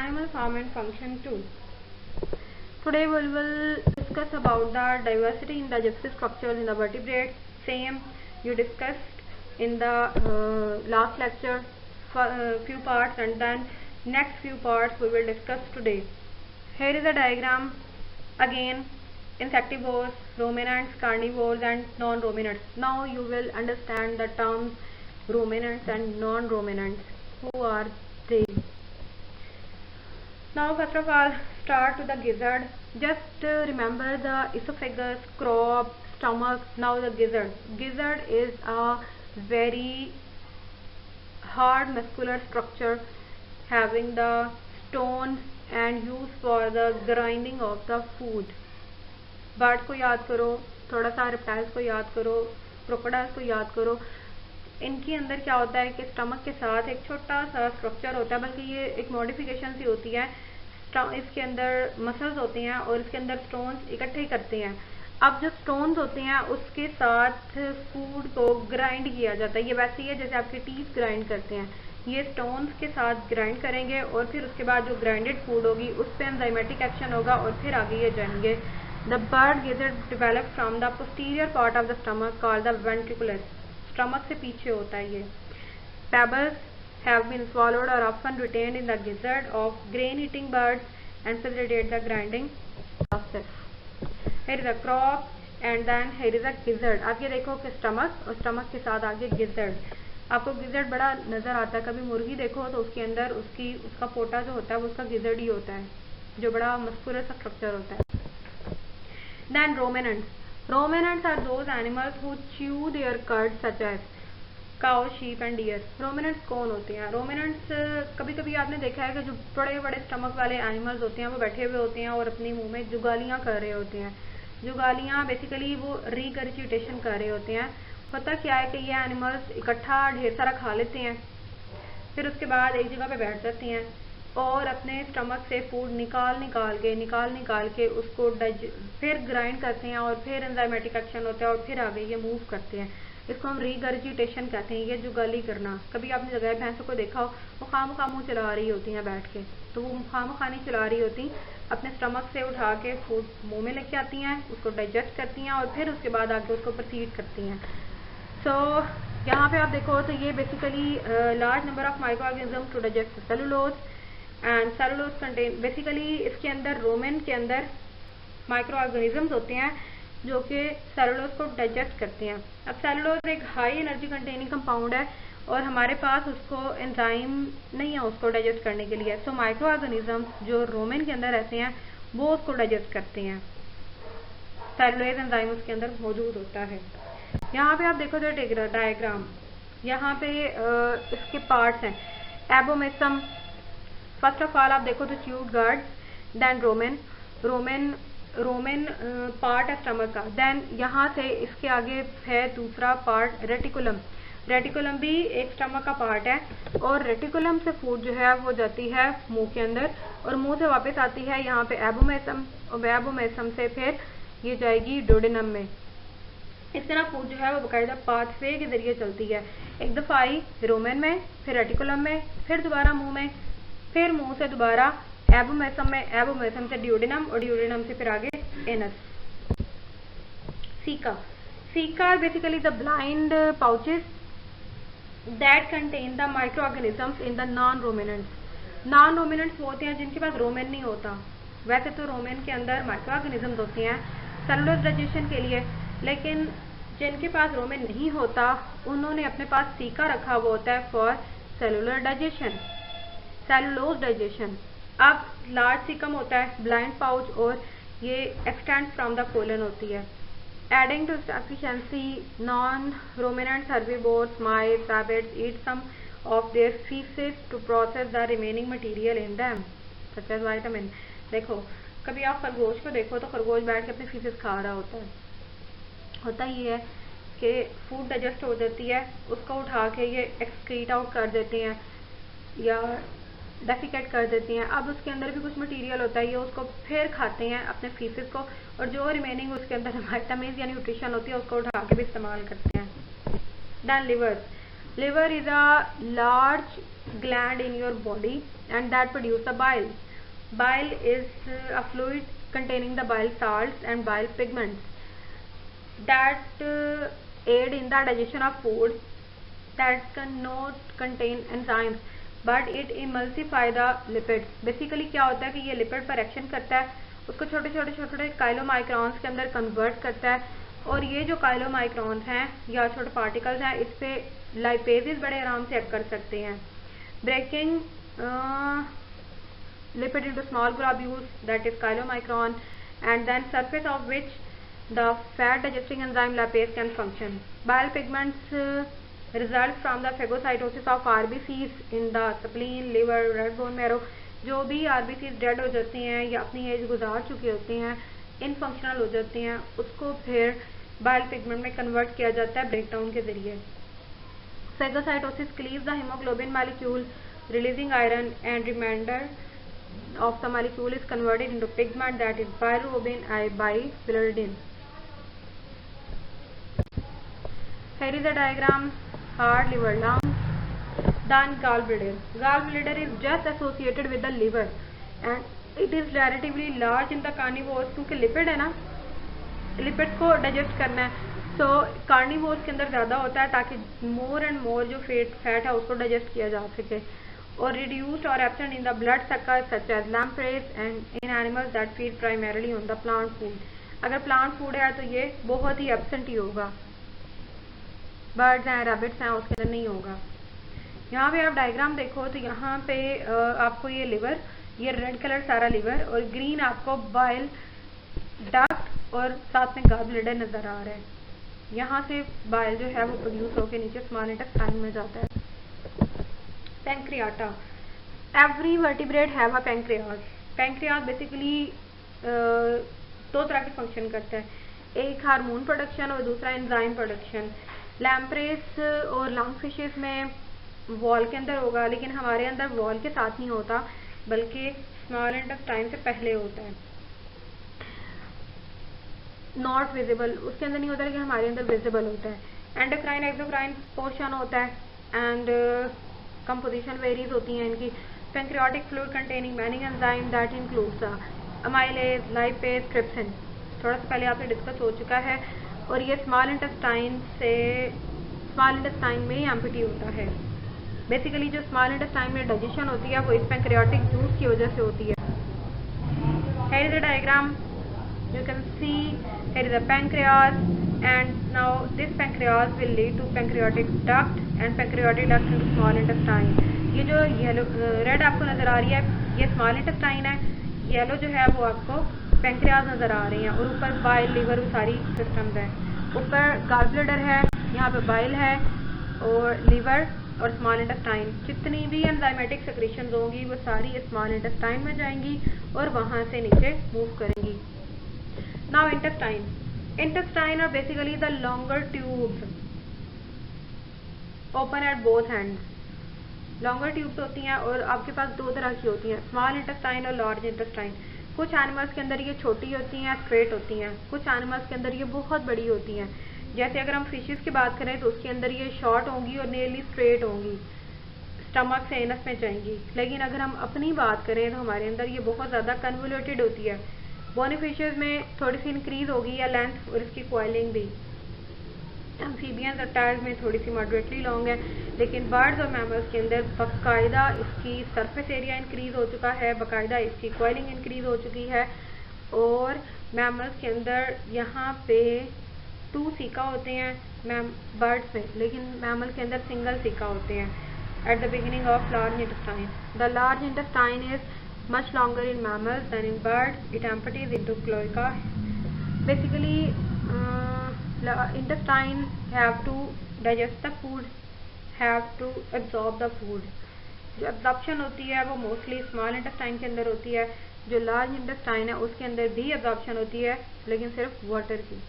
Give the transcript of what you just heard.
animal form and function too. Today we will discuss about the diversity in digestive structures in the vertebrates. Same you discussed in the last lecture few parts, and then next few parts we will discuss today. Here is a diagram again. Insectivores, ruminants, carnivores and non-ruminants. Now you will understand the terms ruminants and non-ruminants. Who are they? Now first of all, start with the gizzard. Just remember the esophagus, crop, stomach. Now the gizzard. Gizzard is a very hard muscular structure having the stones and used for the grinding of the food. Bird को याद करो, थोड़ा सा reptiles को याद करो, crocodiles को याद करो. इनके अंदर क्या होता है कि स्टमक के साथ एक छोटा सा स्ट्रक्चर होता है, बल्कि ये एक मॉडिफिकेशन सी होती है. इसके अंदर मसल्स होती हैं और इसके अंदर स्टोन्स इकट्ठे करते हैं. अब जो स्टोन्स होते हैं उसके साथ फूड को ग्राइंड किया जाता है. ये वैसे ही है जैसे आपके टीथ ग्राइंड करते हैं. ये स्टोन्स के साथ ग्राइंड करेंगे और फिर उसके बाद जो ग्राइंडेड फूड होगी उस पर एंजाइमेटिक एक्शन होगा और फिर आगे ये जाएंगे. The bird gizzard developed from the posterior part of the stomach called the ventriculus. Stomach से पीछे होता है ये. Pebbles have been swallowed or often retained in the gizzard of grain-eating birds and facilitate the grinding process. Here is a crop and then here is a gizzard. आप ये देखो कि stomach और stomach के साथ आगे gizzard. आपको gizzard बड़ा नजर आता है. कभी मुर्गी देखो तो उसके अंदर उसका पोटा जो होता है वो उसका gizzard ही होता है, जो बड़ा मस्कुलर सा स्ट्रक्चर होता है. Then ruminants. Ruminants are those animals who chew their cud such as cow, sheep and deer. Ruminants कौन होते हैं? Ruminants कभी कभी आपने देखा है कि जो बड़े बड़े स्टमक वाले एनिमल्स होते हैं वो बैठे हुए होते हैं और अपने मुंह में जुगालियां कर रहे होते हैं. जुगालियां बेसिकली वो रिगर्जिटेशन कर रहे होते हैं. होता क्या है कि ये एनिमल्स इकट्ठा ढेर सारा खा लेते हैं, फिर उसके बाद एक जगह पे बैठ जाते हैं और अपने स्टमक से फूड निकाल के उसको फिर ग्राइंड करते हैं और फिर एंजाइमेटिक एक्शन होता है और फिर आगे ये मूव करते हैं. इसको हम रिगर्जिटेशन कहते हैं, ये जुगाली करना. कभी आपने जगह भैंसों को देखा हो, वो खामखा मुँह चला रही होती हैं बैठ के, तो वो खामखा नहीं चला रही होती, अपने स्टमक से उठा के फूड मुँह में लेके आती हैं, उसको डाइजेस्ट करती हैं और फिर उसके बाद आगे उसको प्रोसीड करती हैं. सो यहाँ पे आप देखो तो ये basically large number of microorganism to digest cellulose and cellulose content. Basically इसके अंदर रोमेन के अंदर माइक्रो ऑर्गेनिजम्स होते हैं जो कि सेलुलोज को डाइजेस्ट करते हैं. अब सेलुलोज एक हाई एनर्जी कंटेनिंग कंपाउंड है और हमारे पास उसको एंजाइम नहीं है उसको डाइजेस्ट करने के लिए. सो माइक्रो ऑर्गेनिजम्स जो रोमेन के अंदर रहते हैं वो उसको डाइजेस्ट करते हैं. सेलुलोज एंजाइम उसके अंदर मौजूद होता है. यहाँ पे आप देखो तो डायग्राम, यहाँ पे इसके पार्ट्स हैं. एबोमेसम, फर्स्ट ऑफ ऑल आप देखो तो tube gut, then rumen part है स्टमक का. देन यहाँ से इसके आगे है दूसरा पार्ट रेटिकुलम. रेटिकुलम भी एक स्टमक का पार्ट है और रेटिकुलम से फूड जो है वो जाती है मुंह के अंदर और मुंह से वापस आती है यहाँ पे एबोमेसम और एबोमेसम से फिर ये जाएगी डोडेनम में. इस तरह फूड जो है वो बाकायदा पाथवे के जरिए चलती है. एक दफ़ा आई रोमेन में, फिर रेटिकुलम में, फिर दोबारा मुंह में, फिर मुंह से दोबारा एबोमेसम में, एबोमेसम से ड्यूडेनम और ड्यूडेनम से फिर आगे anus. Caeca are basically the blind pouches that contain the microorganisms in the non-ruminants. Non-ruminants वो होते हैं जिनके पास रोमेन नहीं होता. वैसे तो रोमेन के अंदर माइक्रोऑर्गेनिजम्स होती हैं सेलुलर डाइजेशन के लिए, लेकिन जिनके पास रोमेन नहीं होता उन्होंने अपने पास सीका रखा हुआ होता है for cellular digestion, cellulose digestion. अब लार्ज सीकम होता है ब्लाइंड पाउच और ये एक्सटेंड फ्रॉम द कोलन होती है. Aiding to efficiency non ruminant herbivores mice rabbits eat some of their faeces to process the remaining material in them such as vitamin. देखो कभी आप खरगोश को देखो तो खरगोश बैठ के अपने फीसेस खा रहा होता है. होता ये है कि फूड डाइजेस्ट हो जाती है, उसको उठा के ये एक्सक्रीट आउट कर देते हैं या डेफिकेट कर देती हैं. अब उसके अंदर भी कुछ मटेरियल होता है, ये उसको फिर खाते हैं अपने फीसेस को और जो रिमेनिंग उसके अंदर विटामिन या न्यूट्रिशन होती है उसको उठा के भी इस्तेमाल करते हैं. Then liver. Liver is a large gland in your body and that produce the bile. Bile is a fluid containing the bile salts and bile pigments that aid in the digestion of food that cannot contain enzymes but it emulsify the lipids. Basically क्या होता है कि ये lipid पर action करता है, उसको छोटे छोटे काइलोमाइक्रॉन्स के अंदर कन्वर्ट करता है, और ये जो काइलोमाइक्रॉन्स हैं या छोटे पार्टिकल्स हैं इस पे लाइपेजेस बड़े आराम से एक्ट कर सकते हैं, breaking lipid into small globules, that is chylomicron, and then surface of which the fat digesting enzyme lipase can function. Bile pigments result from the phagocytosis of RBCs in the spleen, liver, red bone marrow. जो भी RBCs dead हो जाती हैं या अपनी as गुजार चुकी होती हैं, इनफंक्शनल हो जाती हैं, उसको फिर बाइल पिगमेंट में कन्वर्ट किया जाता है ब्रेकडाउन के जरिए. Phagocytosis cleaves the hemoglobin molecule, releasing iron, and remainder of the molecule is converted into pigment, that is bilirubin by bilirubin. Here is a diagram: heart, liver, lungs, then gallbladder. Gallbladder is just associated with the liver and it is relatively large in the carnivores, क्योंकि lipid है ना, lipids को digest करना है, सो carnivores के अंदर ज़्यादा होता है ताकि मोर एंड मोर जो फैट है उसको डाइजेस्ट किया जा सके, और reduced or absent in the blood suckers such as lampreys and in animals that feed primarily on the plant food. अगर plant food है तो ये बहुत ही absent ही होगा, birds हैं, rabbits हैं, उसके अंदर नहीं होगा. यहाँ पे आप डायग्राम देखो तो यहाँ पे आपको ये लिवर, ये रेड कलर सारा लिवर, और ग्रीन आपको बाइल डक्ट और साथ में गॉल ब्लैडर नजर आ रहा है. यहाँ से बाइल जो है वो प्रोड्यूस होकर नीचे स्मॉल इंटेस्टाइन में जाता है. Pancreata. Every vertebrate have a pancreas. Pancreas basically दो तरह के फंक्शन करता है, एक हार्मोन प्रोडक्शन और दूसरा एंजाइम प्रोडक्शन. लैम्प्रेस और लंग फिशेस में वॉल के अंदर होगा, लेकिन हमारे अंदर वॉल के साथ नहीं होता बल्कि स्मॉल इंटेस्टाइन से पहले होता है. नॉट विजिबल, उसके अंदर नहीं होता लेकिन हमारे अंदर विजिबल होता है. एंडोक्राइन एक्सोक्राइन पोर्शन होता है एंड कंपोजिशन वेरीज होती हैं इनकी. Pancreatic fluid containing many enzyme that includes amylase, lipase, trypsin. थोड़ा सा पहले आपसे डिस्कस हो चुका है, और ये स्मॉल इंटेस्टाइन में ही एम्प्टी होता है. बेसिकली जो स्मॉल इंटेस्टाइन में डाइजेशन होती है वो इस पैंक्रियाटिक जूस की वजह से होती है. Here is a diagram. You can see here is a pancreas, and now this pancreas will lead to pancreatic duct and pancreatic duct into small intestine. ये जो येलो रेड आपको नजर आ रही है ये स्मॉल इंटेस्टाइन है, येलो जो है वो आपको पैंक्रियाज नजर आ रही है, और ऊपर बाइल, लिवर, वो सारी सिस्टम्स है. ऊपर गॉल ब्लैडर है, यहाँ पे बाइल है और लिवर और स्मॉल इंटेस्टाइन. जितनी भी एंजाइमेटिक सेक्रेशंस होंगी वो सारी स्मॉल इंटेस्टाइन में जाएंगी और वहां से नीचे मूव करेंगी. Now intestine. Intestine are basically the longer tubes open at both hands. Longer tubes होती हैं और आपके पास दो तरह की होती हैं, स्मॉल इंटेस्टाइन और लार्ज इंटेस्टाइन. कुछ एनिमल्स के अंदर ये छोटी होती हैं, स्ट्रेट होती हैं, कुछ एनिमल्स के अंदर ये बहुत बड़ी होती हैं. जैसे अगर हम फिशेस की बात करें तो उसके अंदर ये शॉर्ट होंगी और नियरली स्ट्रेट होंगी, स्टमक से एनस में जाएंगी. लेकिन अगर हम अपनी बात करें तो हमारे अंदर ये बहुत ज़्यादा कन्वोल्यूटेड होती है. बोनी फिशेस में थोड़ी सी इंक्रीज होगी या लेंथ और इसकी कॉइलिंग भी. एम्फीबियंस और टायर्स में थोड़ी सी मॉडरेटली लॉन्ग है, लेकिन बर्ड्स और मैमल्स के अंदर बाकायदा इसकी सरफेस एरिया इंक्रीज हो चुका है, बाकायदा इसकी कॉइलिंग इंक्रीज हो चुकी है. और मैमल्स के अंदर यहाँ पे 2 सीका होते हैं बर्ड्स में, लेकिन मैमल के अंदर सिंगल सीका होते हैं. At the beginning of large intestine. The large intestine is much longer in mammals than in birds. It empties into cloaca. Basically intestine have to digest the food, have to absorb the food. जो absorption होती है वो mostly small intestine के अंदर होती है. जो large intestine है उसके अंदर भी absorption होती है लेकिन सिर्फ वाटर की.